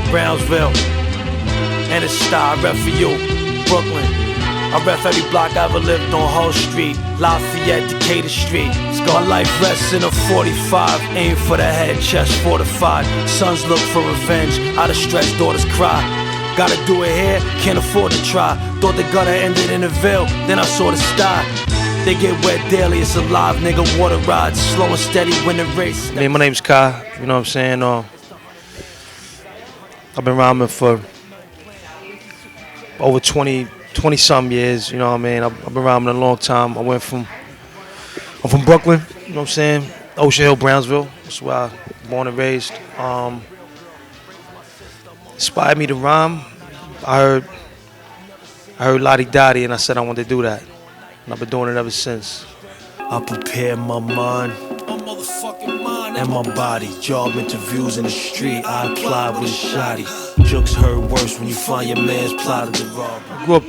Brownsville, and it's style. I rep for you, Brooklyn. I rep every block I ever lived on Hull Street, Lafayette, Decatur Street. My life rests in a 45, aim for the head, chest fortified. Sons look for revenge, out of stress, daughters cry. Gotta do it here, can't afford to try. Thought the gutter ended in the Ville, then I saw the sty. They get wet daily, it's a live nigga water ride. Slow and steady, win the race. My name's Kai, you know what I'm saying? I've been rhyming for over 20-some years, you know what I mean? I've been rhyming a long time. I'm from Brooklyn, you know what I'm saying? Ocean Hill, Brownsville, that's where I was born and raised. Inspired me to rhyme. I heard Lottie Dottie and I said I wanted to do that. And I've been doing it ever since. I prepare my mind and my body. Job interviews in the street, I apply with a shotty. Jokes hurt worse when you find your man's plotted the robbery. I grew up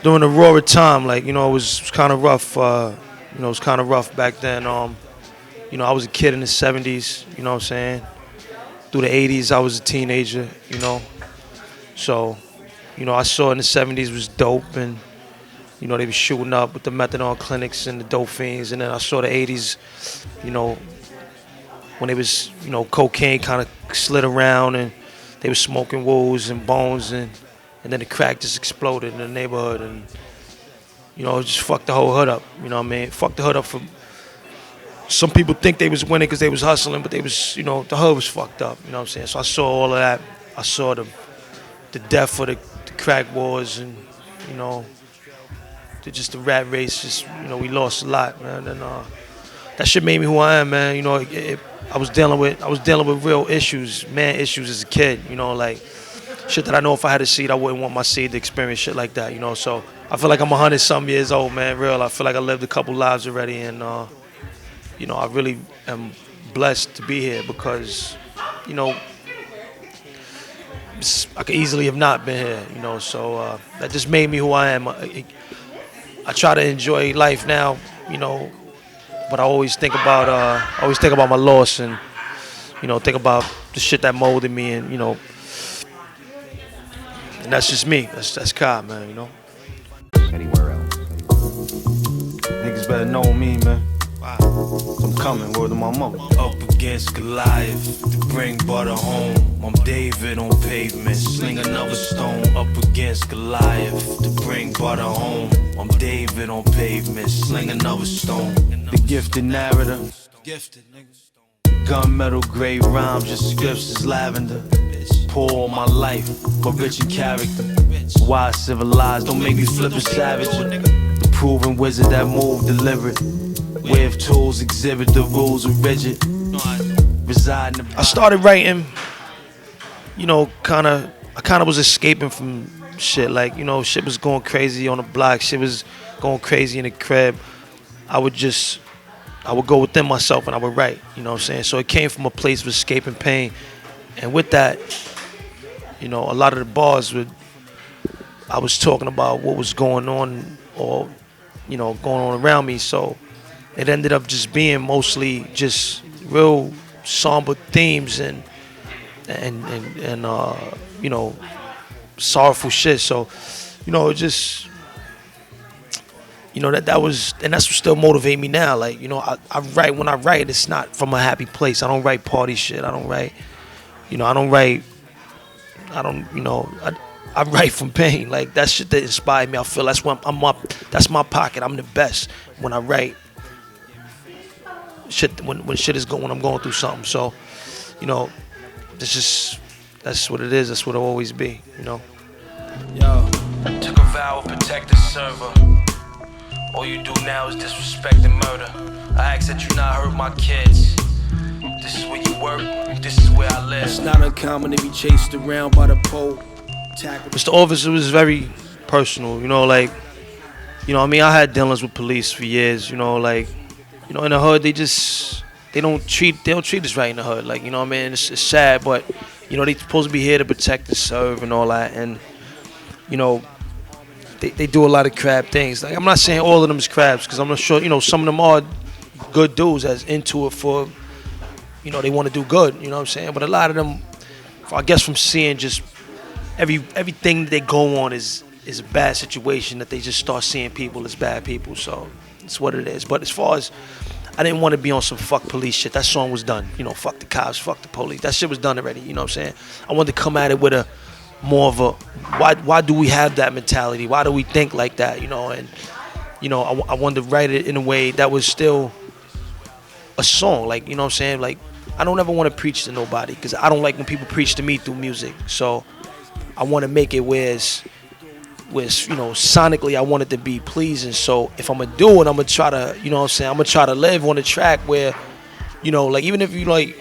during a roaring time, like, you know, it was kind of rough. It was kind of rough back then. You know, I was a kid in the 70s, you know what I'm saying? Through the 80s, I was a teenager, you know? So, you know, I saw in the 70s was dope, and, you know, they was shooting up with the methadone clinics and the dope fiends. And then I saw the 80s, you know, when they was, you know, cocaine kind of slid around and they was smoking woos and bones, and then the crack just exploded in the neighborhood, and, you know, it just fucked the whole hood up, you know what I mean? Fucked the hood up for, some people think they was winning because they was hustling, but they was, you know, the hood was fucked up, you know what I'm saying? So I saw all of that. I saw the death of the crack wars, and, you know, just the rat race, just, you know, we lost a lot, man. And that shit made me who I am, man. You know, I was dealing with real issues, man issues as a kid, you know, like shit that I know if I had a seed, I wouldn't want my seed to experience shit like that, you know. So I feel like I'm 100-some years old, man, real. I feel like I lived a couple lives already, and, you know, I really am blessed to be here because, you know, I could easily have not been here, you know. So that just made me who I am. I try to enjoy life now, you know, but I always think about my loss, and, you know, think about the shit that molded me, and, you know, and that's just me. That's Kai, man, you know. Anywhere else. Niggas better know me, man. I'm coming, word to my mother. Up against Goliath to bring butter home. I'm David on pavement, sling another stone. Up against Goliath to bring butter home. I'm David on pavement, sling another stone. The gifted narrative, gunmetal grade rhymes, your scripts is lavender. Poor on my life, but rich in character. Wise civilized, don't make me flip a savage. The proven wizard that move deliberate. With tools exhibit the rules are rigid. Reside in the I started writing, you know, I kind of was escaping from shit. Like, you know, shit was going crazy on the block. Shit was going crazy in the crib. I would go within myself and I would write, you know what I'm saying? So it came from a place of escaping pain. And with that, you know, a lot of the bars I was talking about what was going on, or, you know, going on around me. So it ended up just being mostly just real somber themes and you know, sorrowful shit. So, you know, it just, you know, that was, and that's what still motivate me now. Like, you know, I write, when I write, it's not from a happy place. I don't write party shit. I don't write, you know, you know, I write from pain. Like, that shit that inspired me. I feel that's when that's my pocket. I'm the best when I write. Shit, when shit is going, when I'm going through something. So, you know, that's what it is. That's what it'll always be, you know. Yo, took a vow of protect the server. All you do now is disrespect and murder. I ask that you not hurt my kids. This is where you work, this is where I live. It's not uncommon to be chased around by the pole. Mr. Officer was very personal, you know, like, you know, I mean, I had dealings with police for years, you know, like, you know, in the hood, they don't treat us right in the hood. Like, you know what I mean? It's sad, but, you know, they supposed to be here to protect and serve and all that. And, you know, they do a lot of crab things. Like, I'm not saying all of them is crabs, because I'm not sure, you know, some of them are good dudes that's into it for, you know, they want to do good, you know what I'm saying? But a lot of them I guess from seeing just everything that they go on is a bad situation, that they just start seeing people as bad people. So it's what it is. But as far as, I didn't want to be on some fuck police shit. That song was done. You know, fuck the cops, fuck the police. That shit was done already. You know what I'm saying? I wanted to come at it with a more of a, why do we have that mentality? Why do we think like that? You know, and you know, I wanted to write it in a way that was still a song. Like, you know what I'm saying? Like, I don't ever want to preach to nobody, because I don't like when people preach to me through music. So I want to make it where you know, sonically I want it to be pleasing. So if I'm gonna do it, I'm gonna try to, you know what I'm saying, I'm gonna try to live on the track where, you know, like, even if you like,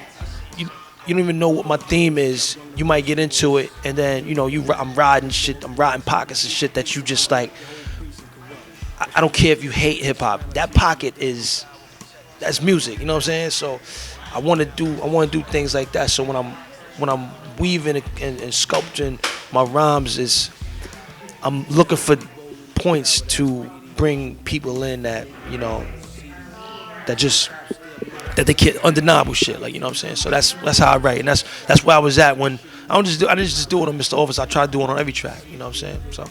you don't even know what my theme is, you might get into it, and then, you know, I'm riding pockets of shit that you just like, I don't care if you hate hip hop, that pocket that's music, you know what I'm saying? So I want to do things like that. So when I'm weaving and sculpting my rhymes, I'm looking for points to bring people in that, you know, that they get undeniable shit, like, you know what I'm saying? So that's how I write, and that's where I was at when I didn't just do it on Mr. Office. I try to do it on every track, you know what I'm saying? So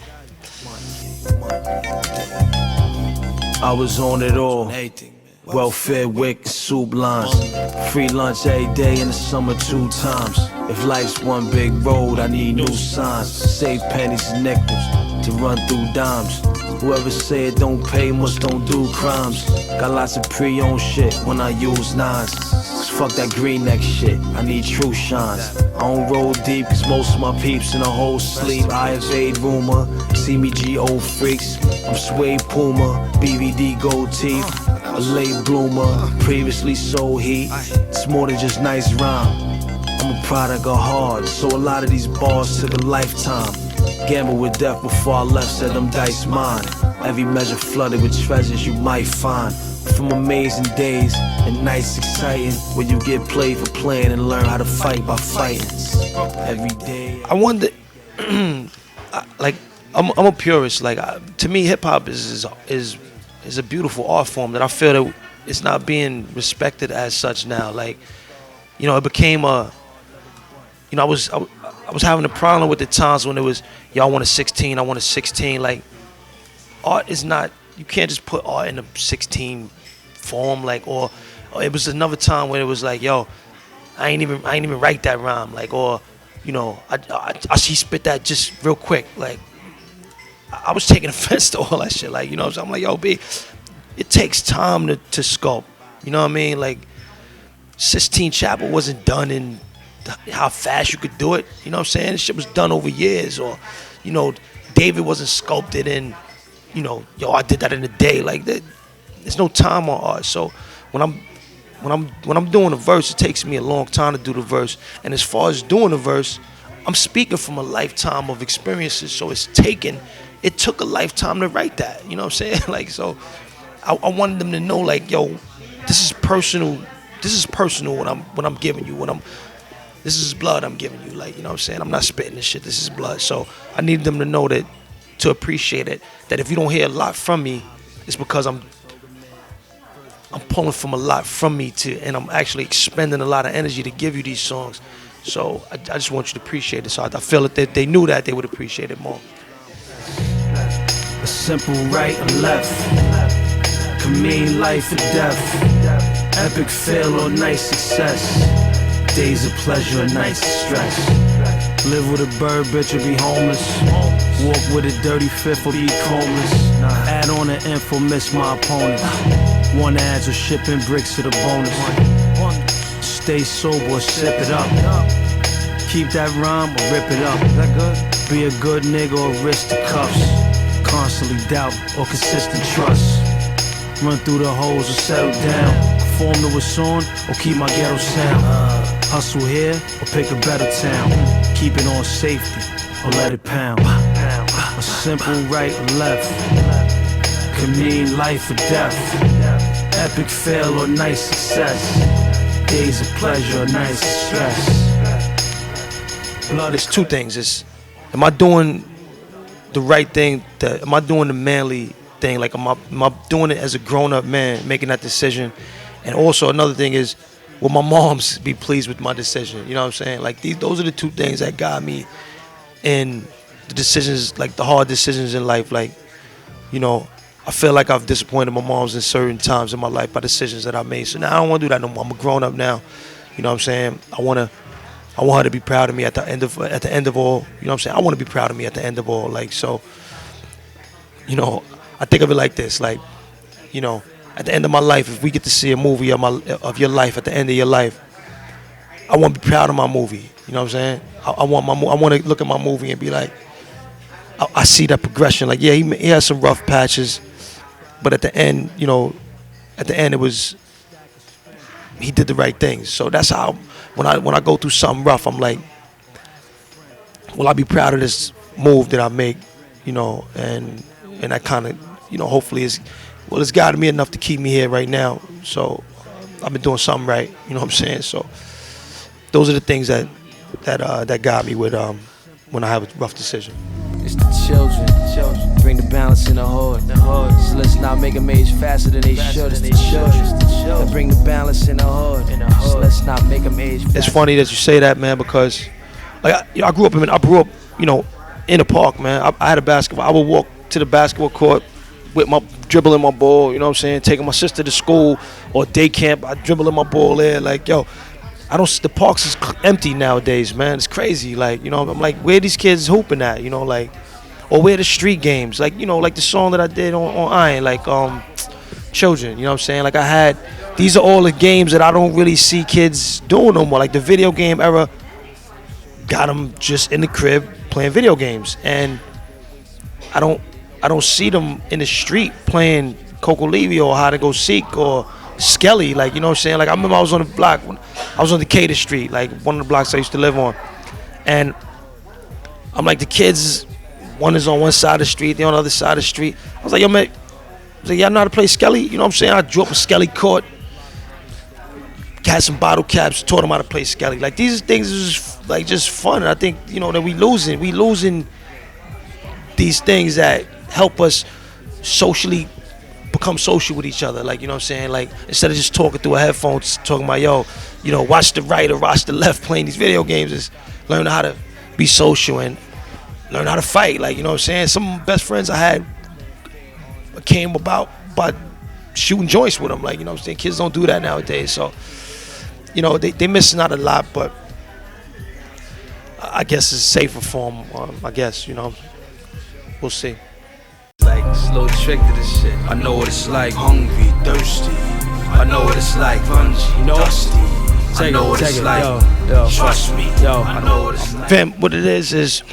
I was on it all. Welfare, wick, soup lines. Free lunch every day in the summer 2 times. If life's one big road, I need new signs. Save pennies and nickels to run through dimes. Whoever say it don't pay must don't do crimes. Got lots of pre-owned shit when I use nines. Fuck that green neck shit, I need true shines. I don't roll deep cause most of my peeps in a whole sleep. I evade rumor, see me G.O. freaks. I'm Suede Puma, BVD gold teeth. A late bloomer, previously sold heat. It's more than just nice rhyme. I'm a product of hard, so a lot of these bars took a lifetime. Gamble with death before I left, said them dice mine. Every measure flooded with treasures you might find. From amazing days and nights exciting, where you get played for playing and learn how to fight by fighting. Every day. I wonder, like, I'm a purist. Like, to me, hip hop is a beautiful art form that I feel that it's not being respected as such now. Like, you know, it became you know, I was having a problem with the times when it was, yo, I want a 16, I want a 16. Like, art is not, you can't just put art in a 16 form. Like, or it was another time when it was like, yo, I ain't even write that rhyme. Like, or, you know, I see spit that just real quick. Like, I was taking offense to all that shit. Like, you know what I'm saying? I'm like, yo, B, it takes time to sculpt. You know what I mean? Like, Sistine Chapel wasn't done in how fast you could do it. You know what I'm saying? This shit was done over years. Or, you know, David wasn't sculpted in, you know, yo, I did that in a day. Like, there's no time on art. So when I'm doing a verse, it takes me a long time to do the verse. And as far as doing the verse, I'm speaking from a lifetime of experiences. So it took a lifetime to write that. You know what I'm saying? Like, so I wanted them to know, like, yo, this is personal. This is personal what I'm giving you. This is blood I'm giving you. Like, you know what I'm saying? I'm not spitting this shit. This is blood. So I need them to know that, to appreciate it, that if you don't hear a lot from me, it's because I'm pulling from a lot from me and I'm actually expending a lot of energy to give you these songs. So I just want you to appreciate it. So I feel that if they knew that, they would appreciate it more. A simple right and left can mean life or death. Epic fail or nice success. Days of pleasure or nights of stress. Live with a bird, bitch, or be homeless. Walk with a dirty fifth or be homeless. Add on an info, miss my opponent. One ads or shipping bricks to the bonus. Stay sober or sip it up. Keep that rhyme or rip it up. Be a good nigga or risk the cuffs. Constantly doubt or consistent trust. Run through the holes or settle down. Conform to a song or keep my ghetto sound. Hustle here or pick a better town. Keep it on safety or let it pound. A simple right or left can mean life or death. Epic fail or nice success. Days of pleasure or nights of stress. There's two things. Am I doing the right thing? Am I doing the manly thing? Like, am I doing it as a grown-up man, making that decision? And also another thing is, will my moms be pleased with my decision? You know what I'm saying? Like those are the two things that got me in the decisions, like the hard decisions in life. Like, you know, I feel like I've disappointed my moms in certain times in my life by decisions that I made. So now I don't want to do that no more. I'm a grown up now. You know what I'm saying? I want her to be proud of me at the end of all. You know what I'm saying? I want to be proud of me at the end of all. Like, so, you know, I think of it like this. Like, you know, at the end of my life, if we get to see a movie of your life at the end of your life, I want to be proud of my movie. You know what I'm saying? I want to look at my movie and be like, I see that progression. Like, yeah, he has some rough patches, but at the end, you know, it was, he did the right things. So that's how, when I go through something rough, I'm like, will I be proud of this move that I make, you know, and that kind of, you know, hopefully it's guided me enough to keep me here right now. So I've been doing something right, you know what I'm saying? So those are the things that got me with when I have a rough decision. It's the children. Bring the balance in the hood. So let's not make them age faster than they should. It's the children that bring the balance in the hood. So let's not make them age faster. It's funny that you say that, man, because like I grew up, you know, in the park, man. I had a basketball. I would walk to the basketball court with my dribbling my ball. You know what I'm saying? Taking my sister to school or day camp. I dribbling my ball there. Like, yo, the parks is empty nowadays, man. It's crazy. Like, you know, I'm like, where these kids hooping at? You know, like, or where the street games? Like, you know, like the song that I did on Iron, like, children. You know what I'm saying? Like, these are all the games that I don't really see kids doing no more. Like the video game era got them just in the crib playing video games, and I don't see them in the street playing Coco Levy or Hide and Go Seek or Skelly. Like, you know what I'm saying? Like, I remember I was on the block, I was on Decatur Street, like one of the blocks I used to live on, and I'm like, the kids, one is on one side of the street, they're on the other side of the street. I was like, yo, man, y'all know how to play Skelly? You know what I'm saying? I drew up a Skelly court, had some bottle caps, taught them how to play Skelly. Like, these things is just, like, just fun. And I think, you know, that we losing these things that help us become social with each other. Like, you know what I'm saying? Like, instead of just talking through a headphones, talking about, yo, you know, watch the right or watch the left playing these video games, is learn how to be social and learn how to fight. Like, you know what I'm saying? Some best friends I had came about by shooting joints with them. Like, you know what I'm saying? Kids don't do that nowadays. So, you know, they missing out a lot, but I guess it's safer for them, I guess, you know. We'll see. Like, it's a little trick to this shit. I know what it's like, hungry, thirsty. I know what it's like, grungy, dusty. I know what it's like, trust me. I know what it's like. Fam, what it is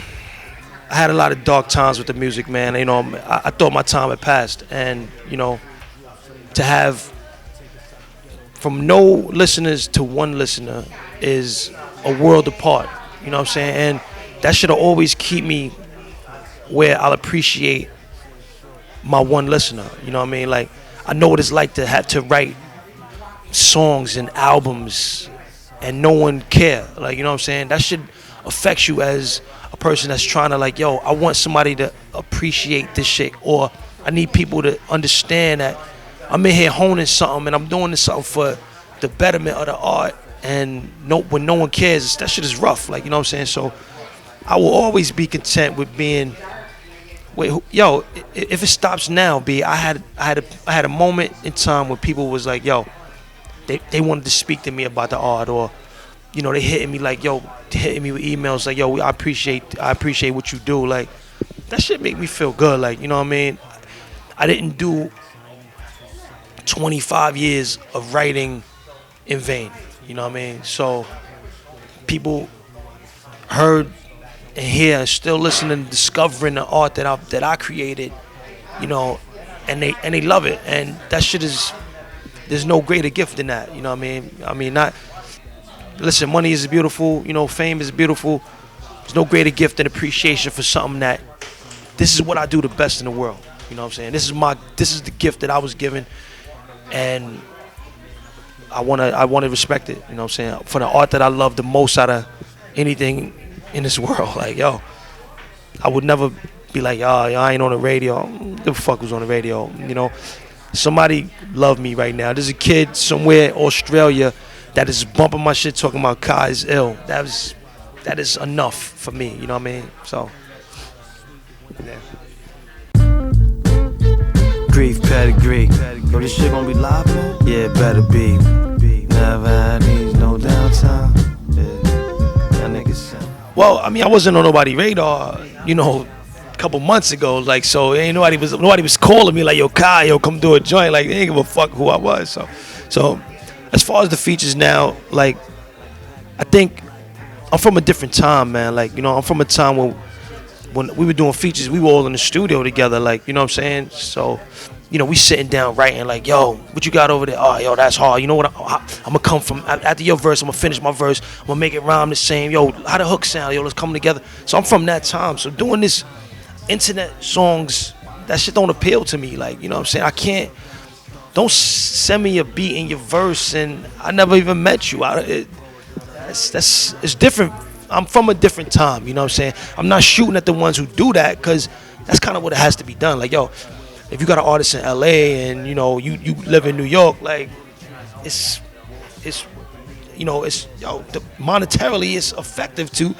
I had a lot of dark times with the music, man. You know, I thought my time had passed, and, you know, to have from no listeners to one listener is a world apart. You know what I'm saying? And that should always keep me where I'll appreciate my one listener. You know what I mean? Like, I know what it's like to have to write songs and albums and no one care. Like, you know what I'm saying? That should affect you as a person that's trying to, like, yo, I want somebody to appreciate this shit, or I need people to understand that I'm in here honing something and I'm doing this something for the betterment of the art, and when no one cares, that shit is rough. Like, you know what I'm saying? So I will always be content with being, yo, if it stops now, I had a moment in time where people was like, yo, they wanted to speak to me about the art, or, you know, they hitting me like, yo, hitting me with emails like, yo, I appreciate what you do. Like, that shit make me feel good. Like, you know what I mean? I didn't do 25 years of writing in vain. You know what I mean? So people heard and hear and still listening and discovering the art that I created, you know, and they love it. And that shit is, there's no greater gift than that. You know what I mean? Listen, money is beautiful, you know, fame is beautiful. There's no greater gift than appreciation for something that, this is what I do the best in the world. You know what I'm saying? This is the gift that I was given, and I wanna respect it. You know what I'm saying? For the art that I love the most out of anything in this world. Like, yo, I would never be like, yo, I ain't on the radio. The fuck was on the radio? You know, somebody love me right now. There's a kid somewhere in Australia that is bumping my shit talking about Kai is ill. That is enough for me, you know what I mean? So, yeah. Grief, pedigree. Yo, this shit gonna be live, man? Yeah, it better be. Never had these, no downtime. Yeah, y'all niggas. Well, I mean, I wasn't on nobody's radar, you know, a couple months ago. Like, so ain't nobody was calling me like, yo, Kai, yo, come do a joint. Like, they ain't give a fuck who I was. So as far as the features now, like, I think I'm from a different time, man. Like, you know, I'm from a time when we were doing features, we were all in the studio together. Like, you know what I'm saying? So, you know, we sitting down writing like, yo, what you got over there? Oh, yo, that's hard. You know what? I'm gonna come from after your verse. I'm gonna finish my verse. I'm gonna make it rhyme the same. Yo, how the hook sound? Yo, let's come together. So I'm from that time. So doing this internet songs, that shit don't appeal to me. Like, you know what I'm saying? Don't send me a beat in your verse and I never even met you. It's different. I'm from a different time. You know what I'm saying? I'm not shooting at the ones who do that because that's kind of what it has to be done. Like, yo, if you got an artist in LA and you know you live in New York, like it's you know monetarily it's effective to.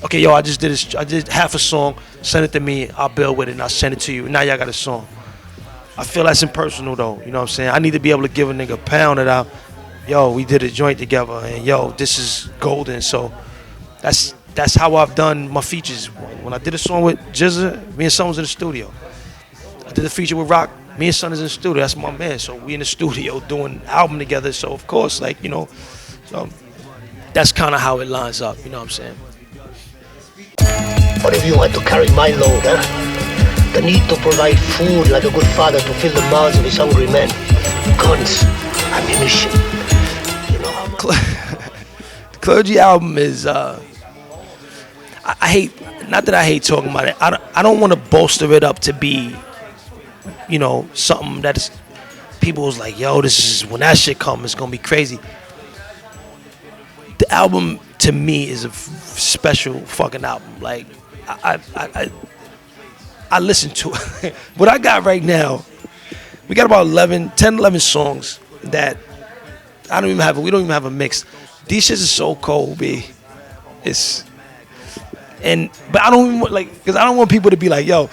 Okay, yo, I did half a song, send it to me, I'll build with it and I'll send it to you. Now y'all got a song. I feel that's impersonal though. You know what I'm saying? I need to be able to give a nigga a pound that out. Yo, we did a joint together and yo, this is golden. So that's how I've done my features. When I did a song with GZA, me and Son was in the studio. I did a feature with Roc, me and Son is in the studio, that's my man. So we in the studio doing an album together. So of course, like, you know, so that's kind of how it lines up, you know what I'm saying? What if you had to carry my load, huh? The need to provide food like a good father to fill the mouths of his hungry men. Guns, ammunition. You know how much... The Clergy album is, I hate, not that I hate talking about it, I don't want to bolster it up to be, you know, something that is, people was like, yo, this is, when that shit comes, it's going to be crazy. The album, to me, is a special fucking album. Like, I listen to it. What I got right now, we got about 10, 11 songs that we don't even have a mix. These shits are so cold, B. But I don't even want, like, because I don't want people to be like, yo,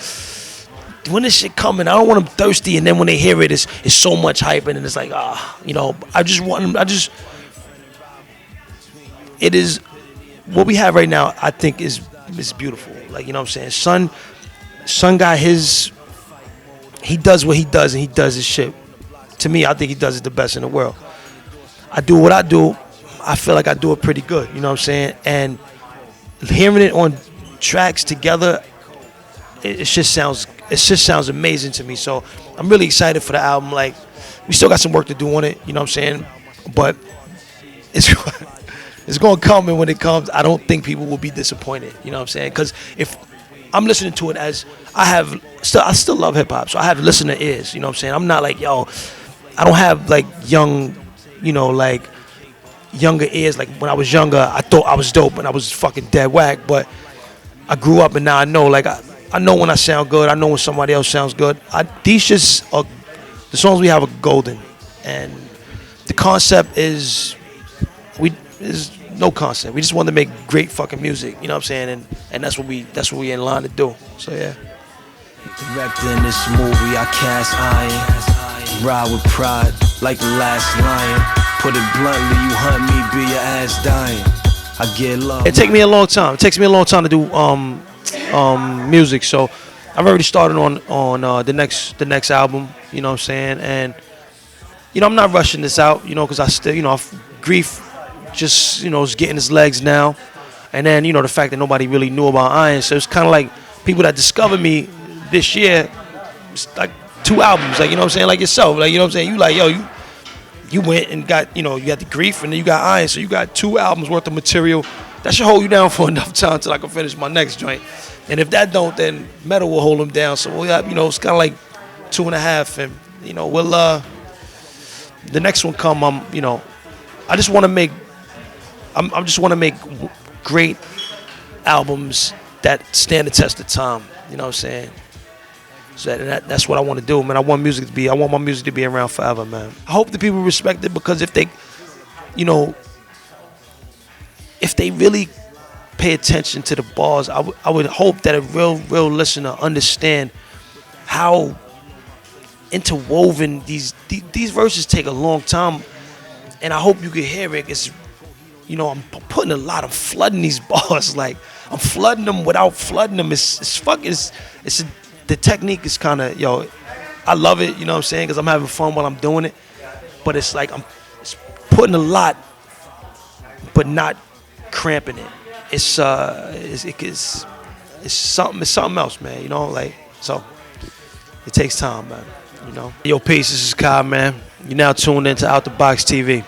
when this shit coming, I don't want them thirsty, and then when they hear it, it's so much hype, and it's like, you know, it is, what we have right now, I think is beautiful. Like, you know what I'm saying? Son got he does what he does, and he does his shit. To me, I think he does it the best in the world. I do what I do, I feel like I do it pretty good, you know what I'm saying? And hearing it on tracks together, it just sounds amazing to me. So I'm really excited for the album. Like, we still got some work to do on it, you know what I'm saying? But it's going to come, and when it comes, I don't think people will be disappointed, you know what I'm saying? Because if I'm listening to it as I still love hip hop, so I have listener ears, you know what I'm saying? I'm not like, yo, I don't have like young, you know, like younger ears. Like when I was younger, I thought I was dope and I was fucking dead whack, but I grew up and now I know, like I know when I sound good, I know when somebody else sounds good. These just are, the songs we have are golden, and the concept is no concept. We just want to make great fucking music, you know what I'm saying? And that's what we in line to do. So yeah. Director in this movie, I cast iron. Ride with pride, like the last lion. Put it bluntly, you hunt me, be your ass dying. I get love. It takes me a long time. It takes me a long time to do music. So I've already started on the next album. You know what I'm saying? And you know, I'm not rushing this out. You know, because I still, you know, grief just, you know, is getting his legs now. And then, you know, the fact that nobody really knew about Iron. So it's kind of like people that discovered me this year, it's like 2 albums. Like, you know what I'm saying? Like yourself. Like, you know what I'm saying? You like, yo, you went and got, you know, you got the grief and then you got Iron. So you got 2 albums worth of material. That should hold you down for enough time till I can finish my next joint. And if that don't, then Metal will hold them down. So we'll have, you know, it's kind of like 2.5. And, you know, we'll, the next one come, you know, I just want to make, I just want to make great albums that stand the test of time. You know what I'm saying? So that's what I want to do, man. I want my music to be around forever, man. I hope the people respect it, because if they, you know, if they really pay attention to the bars, I would hope that a real listener understand how interwoven these verses take a long time, and I hope you can hear it. It's, you know, I'm putting a lot of flooding these bars, like I'm flooding them without flooding them. The technique is kind of, yo, I love it, you know what I'm saying, because I'm having fun while I'm doing it, but it's like it's putting a lot, but not cramping it. It's something else, man, you know, like, so it takes time, man, you know. Yo, peace, this is Kyle, man. You're now tuned into Out the Box TV.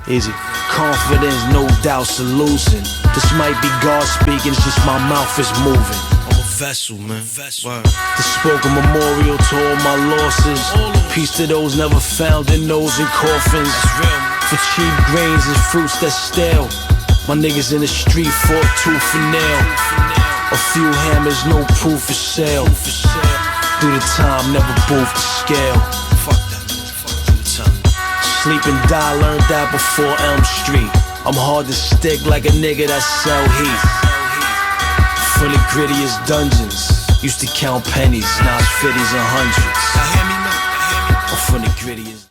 Easy. Confidence, no doubt, solution. This might be God speaking, it's just my mouth is moving. I'm a vessel, man. The spoken memorial to all my losses. Peace to those never found in those in coffins. For cheap grains and fruits that stale. My niggas in the street fought tooth and nail. A few hammers, no proof for sale. Through the time, never booth the scale. Sleep and die, learned that before Elm Street. I'm hard to stick like a nigga that sell heat. From the grittiest dungeons, used to count pennies, now it's 50s and hundreds. I'm from the grittiest.